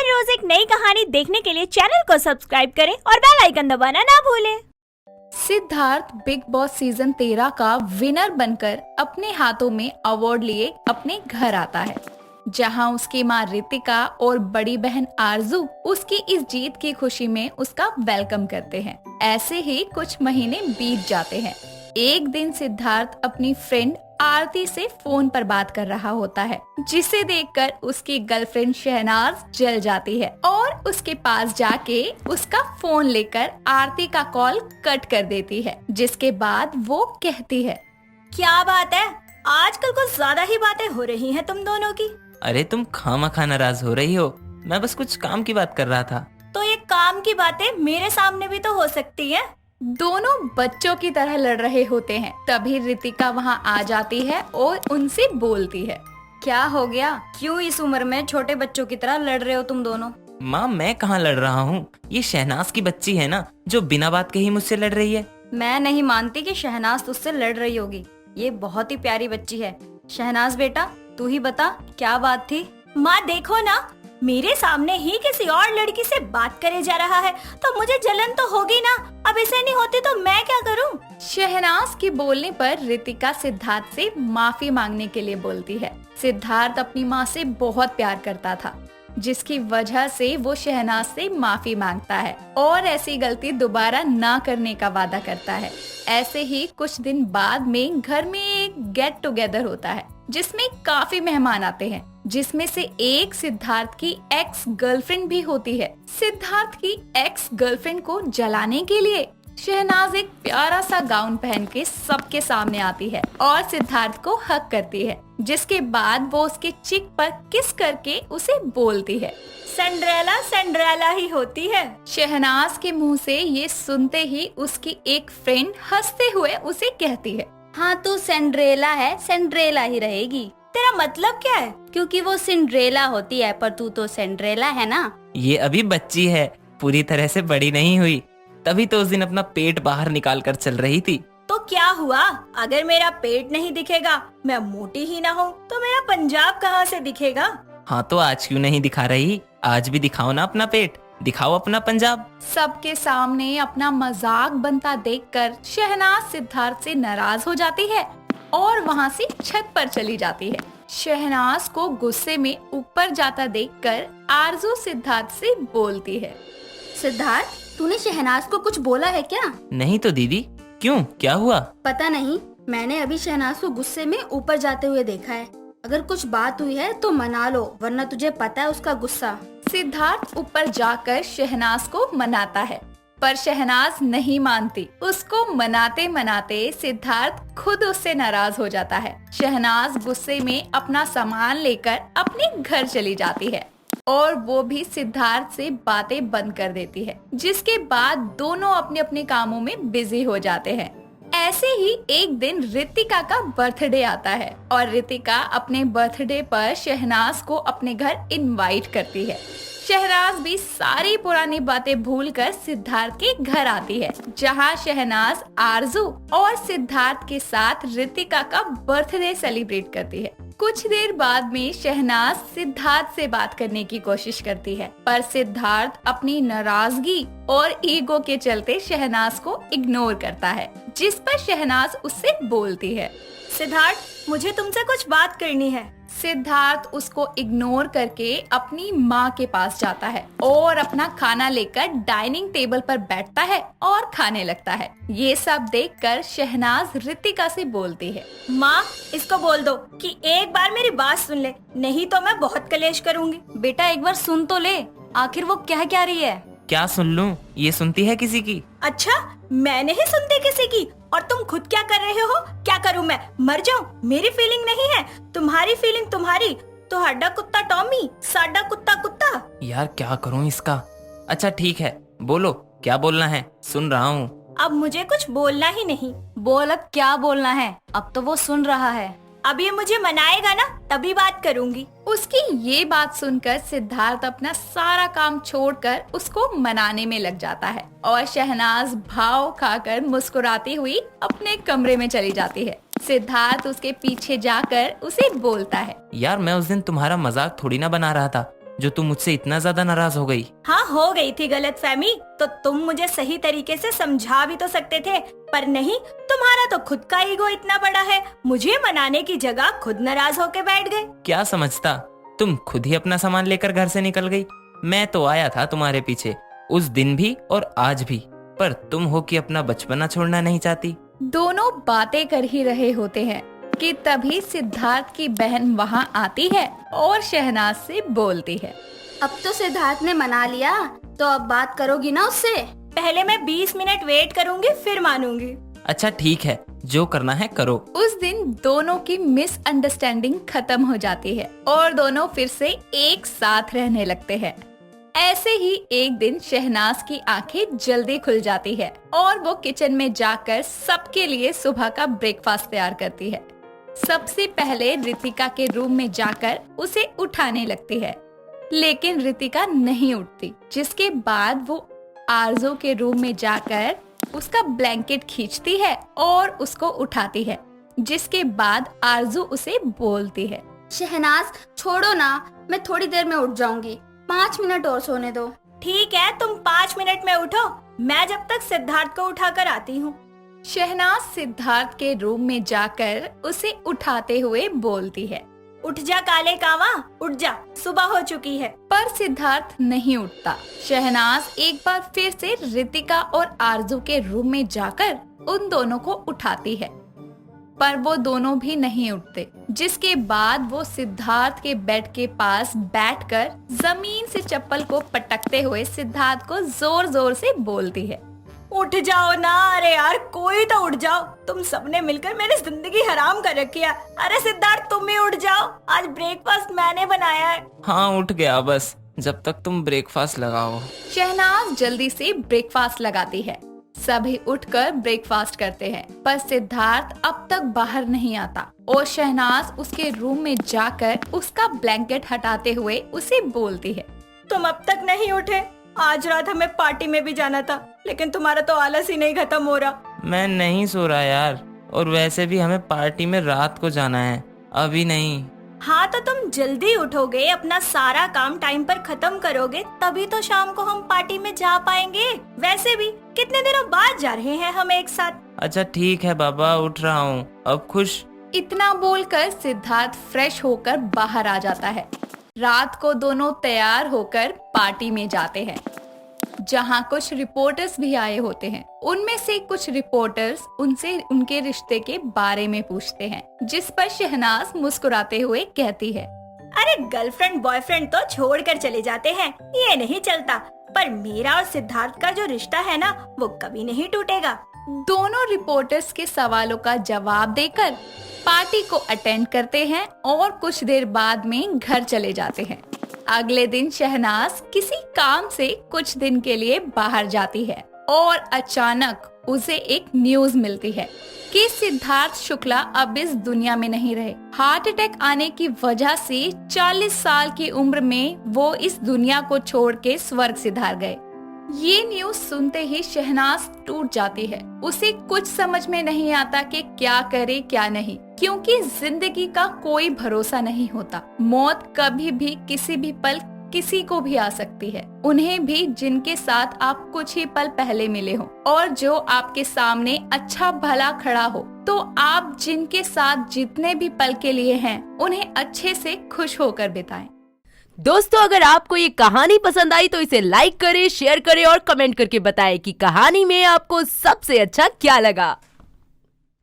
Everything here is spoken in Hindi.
हर रोज एक नई कहानी देखने के लिए चैनल को सब्सक्राइब करें और बेल आइकन दबाना ना भूलें। सिद्धार्थ बिग बॉस सीजन 13 का विनर बनकर अपने हाथों में अवार्ड लिए अपने घर आता है, जहां उसकी मां रितिका और बड़ी बहन आरजू उसकी इस जीत की खुशी में उसका वेलकम करते हैं। ऐसे ही कुछ महीने बीत जाते हैं। एक दिन सिद्धार्थ अपनी फ्रेंड आरती से फोन पर बात कर रहा होता है, जिसे देखकर उसकी गर्लफ्रेंड शहनाज जल जाती है और उसके पास जाके उसका फोन लेकर आरती का कॉल कट कर देती है, जिसके बाद वो कहती है, क्या बात है, आजकल कुछ ज्यादा ही बातें हो रही हैं तुम दोनों की। अरे तुम खामखा नाराज हो रही हो, मैं बस कुछ काम की बात कर रहा था। तो ये काम की बातें मेरे सामने भी तो हो सकती है। दोनों बच्चों की तरह लड़ रहे होते हैं। तभी रितिका वहाँ आ जाती है और उनसे बोलती है, क्या हो गया, क्यों इस उम्र में छोटे बच्चों की तरह लड़ रहे हो तुम दोनों? माँ, मैं कहाँ लड़ रहा हूँ, ये शहनाज की बच्ची है ना, जो बिना बात के ही मुझसे लड़ रही है। मैं नहीं मानती कि शहनाज तुझसे लड़ रही होगी। ये बहुत ही प्यारी बच्ची है। शहनाज बेटा, तू ही बता, क्या बात थी? माँ देखो ना, मेरे सामने ही किसी और लड़की से बात करे जा रहा है, तो मुझे जलन तो होगी ना। अब इसे नहीं होती तो मैं क्या करूं? शहनाज के बोलने पर रितिका सिद्धार्थ से माफी मांगने के लिए बोलती है। सिद्धार्थ अपनी माँ से बहुत प्यार करता था, जिसकी वजह से वो शहनाज से माफी मांगता है और ऐसी गलती दोबारा ना करने का वादा करता है। ऐसे ही कुछ दिन बाद में घर में एक गेट टुगेदर होता है, जिसमें काफी मेहमान आते हैं, जिसमें से एक सिद्धार्थ की एक्स गर्लफ्रेंड भी होती है। सिद्धार्थ की एक्स गर्लफ्रेंड को जलाने के लिए शहनाज एक प्यारा सा गाउन पहन के सबके सामने आती है और सिद्धार्थ को हक करती है, जिसके बाद वो उसके चिक पर किस करके उसे बोलती है, सिंड्रेला सिंड्रेला ही होती है। शहनाज के मुंह से ये सुनते ही उसकी एक फ्रेंड हंसते हुए उसे कहती है, हाँ तू सिंड्रेला है, सिंड्रेला ही रहेगी। तेरा मतलब क्या है? क्योंकि वो सिंड्रेला होती है, पर तू तो सिंड्रेला है ना। ये अभी बच्ची है, पूरी तरह से बड़ी नहीं हुई, तभी तो उस दिन अपना पेट बाहर निकाल कर चल रही थी। तो क्या हुआ, अगर मेरा पेट नहीं दिखेगा, मैं मोटी ही ना हूँ, तो मेरा पंजाब कहाँ से दिखेगा? हाँ तो आज क्यों नहीं दिखा रही? आज भी दिखाओ ना अपना पेट, दिखाओ अपना पंजाब। सबके सामने अपना मजाक बनता देखकर शहनाज सिद्धार्थ से नाराज हो जाती है और वहाँ से छत पर चली जाती है। शहनाज को गुस्से में ऊपर जाता देखकर आरजू सिद्धार्थ से बोलती है, सिद्धार्थ, तूने शहनाज को कुछ बोला है क्या? नहीं तो दीदी, क्यों, क्या हुआ? पता नहीं, मैंने अभी शहनाज को गुस्से में ऊपर जाते हुए देखा है। अगर कुछ बात हुई है तो मना लो, वरना तुझे पता है उसका गुस्सा। सिद्धार्थ ऊपर जाकर शहनाज को मनाता है, पर शहनाज नहीं मानती। उसको मनाते मनाते सिद्धार्थ खुद उससे नाराज हो जाता है। शहनाज गुस्से में अपना सामान लेकर अपने घर चली जाती है और वो भी सिद्धार्थ से बातें बंद कर देती है, जिसके बाद दोनों अपने अपने कामों में बिजी हो जाते हैं। ऐसे ही एक दिन रितिका का बर्थडे आता है और रितिका अपने बर्थडे पर शहनाज को अपने घर इनवाइट करती है। शहनाज भी सारी पुरानी बातें भूलकर सिद्धार्थ के घर आती है, जहां शहनाज आरजू और सिद्धार्थ के साथ रितिका का बर्थडे सेलिब्रेट करती है। कुछ देर बाद में शहनाज सिद्धार्थ से बात करने की कोशिश करती है, पर सिद्धार्थ अपनी नाराजगी और ईगो के चलते शहनाज को इग्नोर करता है, जिस पर शहनाज उससे बोलती है, सिद्धार्थ, मुझे तुमसे कुछ बात करनी है। सिद्धार्थ उसको इग्नोर करके अपनी माँ के पास जाता है और अपना खाना लेकर डाइनिंग टेबल पर बैठता है और खाने लगता है। ये सब देखकर शहनाज रितिका से बोलती है, माँ, इसको बोल दो कि एक बार मेरी बात सुन ले, नहीं तो मैं बहुत कलेश करूँगी। बेटा एक बार सुन तो ले, आखिर वो क्या रही है। क्या सुन लूं? ये सुनती है किसी की? अच्छा, मैं नहीं सुनती किसी की, और तुम खुद क्या कर रहे हो? क्या करूं मैं, मर जाऊं? मेरी फीलिंग नहीं है, तुम्हारी फीलिंग तुम्हारी। तो हड्डा कुत्ता टॉमी, साडा कुत्ता कुत्ता। यार क्या करूं इसका? अच्छा ठीक है, बोलो क्या बोलना है, सुन रहा हूँ। अब मुझे कुछ बोलना ही नहीं। बोल, अब क्या बोलना है? अब तो वो सुन रहा है। अब ये मुझे मनाएगा ना, तभी बात करूंगी। उसकी ये बात सुनकर सिद्धार्थ अपना सारा काम छोड़कर उसको मनाने में लग जाता है और शहनाज भाव खाकर मुस्कुराती हुई अपने कमरे में चली जाती है। सिद्धार्थ उसके पीछे जाकर उसे बोलता है, यार मैं उस दिन तुम्हारा मजाक थोड़ी ना बना रहा था, जो तुम मुझसे इतना ज्यादा नाराज हो गई? हाँ, हो गई थी गलतफहमी तो तुम मुझे सही तरीके से समझा भी तो सकते थे, पर नहीं, तुम्हारा तो खुद का ईगो इतना बड़ा है, मुझे मनाने की जगह खुद नाराज होके बैठ गए। क्या समझता, तुम खुद ही अपना सामान लेकर घर से निकल गई। मैं तो आया था तुम्हारे पीछे, उस दिन भी और आज भी, पर तुम हो कि अपना बचपना छोड़ना नहीं चाहती। दोनों बातें कर ही रहे होते हैं कि तभी सिद्धार्थ की बहन वहाँ आती है और शहनाज से बोलती है। अब तो सिद्धार्थ ने मना लिया, तो अब बात करोगी ना उससे? पहले मैं 20 मिनट वेट करूंगी, फिर मानूंगी। अच्छा ठीक है, जो करना है करो। उस दिन दोनों की मिसअंडरस्टैंडिंग खत्म हो जाती है और दोनों फिर से एक साथ रहने लगते हैं। ऐसे ही एक दिन शहनाज की आंखें जल्दी खुल जाती है और वो किचन में जाकर सबके लिए सुबह का ब्रेकफास्ट तैयार करती है। सबसे पहले रितिका के रूम में जाकर उसे उठाने लगती है, लेकिन रितिका नहीं उठती, जिसके बाद वो आरजू के रूम में जाकर उसका ब्लैंकेट खींचती है और उसको उठाती है, जिसके बाद आरजू उसे बोलती है, शहनाज छोड़ो ना, मैं थोड़ी देर में उठ जाऊंगी, 5 मिनट और सोने दो। ठीक है, तुम 5 मिनट में उठो, मैं जब तक सिद्धार्थ को उठा कर आती हूँ। शहनाज सिद्धार्थ के रूम में जाकर उसे उठाते हुए बोलती है, उठ जा काले कावा, उठ जा, सुबह हो चुकी है। पर सिद्धार्थ नहीं उठता। शहनाज एक बार फिर से रितिका और आरजू के रूम में जाकर उन दोनों को उठाती है, पर वो दोनों भी नहीं उठते, जिसके बाद वो सिद्धार्थ के बेड के पास बैठकर जमीन से चप्पल को पटकते हुए सिद्धार्थ को जोर जोर से बोलती है, उठ जाओ ना, अरे यार कोई तो उठ जाओ, तुम सबने मिलकर मेरी जिंदगी हराम कर रखी है। अरे सिद्धार्थ तुम ही उठ जाओ, आज ब्रेकफास्ट मैंने बनाया है। हाँ उठ गया बस, जब तक तुम ब्रेकफास्ट लगाओ। शहनाज जल्दी से ब्रेकफास्ट लगाती है। सभी उठकर ब्रेकफास्ट करते हैं, पर सिद्धार्थ अब तक बाहर नहीं आता और शहनाज उसके रूम में जाकर उसका ब्लैंकेट हटाते हुए उसे बोलती है, तुम अब तक नहीं उठे, आज रात हमें पार्टी में भी जाना था, लेकिन तुम्हारा तो आलस ही नहीं खत्म हो रहा। मैं नहीं सो रहा यार, और वैसे भी हमें पार्टी में रात को जाना है, अभी नहीं। हाँ तो तुम जल्दी उठोगे, अपना सारा काम टाइम पर खत्म करोगे, तभी तो शाम को हम पार्टी में जा पाएंगे। वैसे भी कितने दिनों बाद जा रहे हैं हम एक साथ। अच्छा ठीक है बाबा, उठ रहा हूँ, अब खुश। इतना बोलकर सिद्धार्थ फ्रेश होकर बाहर आ जाता है। रात को दोनों तैयार होकर पार्टी में जाते हैं, जहां कुछ रिपोर्टर्स भी आए होते हैं। उनमें से कुछ रिपोर्टर्स उनसे उनके रिश्ते के बारे में पूछते हैं, जिस पर शहनाज मुस्कुराते हुए कहती है, अरे गर्लफ्रेंड बॉयफ्रेंड तो छोड़ कर चले जाते हैं, ये नहीं चलता, पर मेरा और सिद्धार्थ का जो रिश्ता है ना, वो कभी नहीं टूटेगा। दोनों रिपोर्टर्स के सवालों का जवाब देकर पार्टी को अटेंड करते हैं और कुछ देर बाद में घर चले जाते हैं। अगले दिन शहनाज किसी काम से कुछ दिन के लिए बाहर जाती है और अचानक उसे एक न्यूज मिलती है कि सिद्धार्थ शुक्ला अब इस दुनिया में नहीं रहे। हार्ट अटैक आने की वजह से 40 साल की उम्र में वो इस दुनिया को छोड़ के स्वर्ग सिधार गए। ये न्यूज सुनते ही शहनाज टूट जाती है। उसे कुछ समझ में नहीं आता कि क्या करे क्या नहीं, क्योंकि जिंदगी का कोई भरोसा नहीं होता। मौत कभी भी किसी भी पल किसी को भी आ सकती है, उन्हें भी जिनके साथ आप कुछ ही पल पहले मिले हो, और जो आपके सामने अच्छा भला खड़ा हो। तो आप जिनके साथ जितने भी पल के लिए हैं, उन्हें अच्छे से खुश होकर बिताएं। दोस्तों अगर आपको ये कहानी पसंद आई तो इसे लाइक करें, शेयर करें और कमेंट करके बताएं कि कहानी में आपको सबसे अच्छा क्या लगा।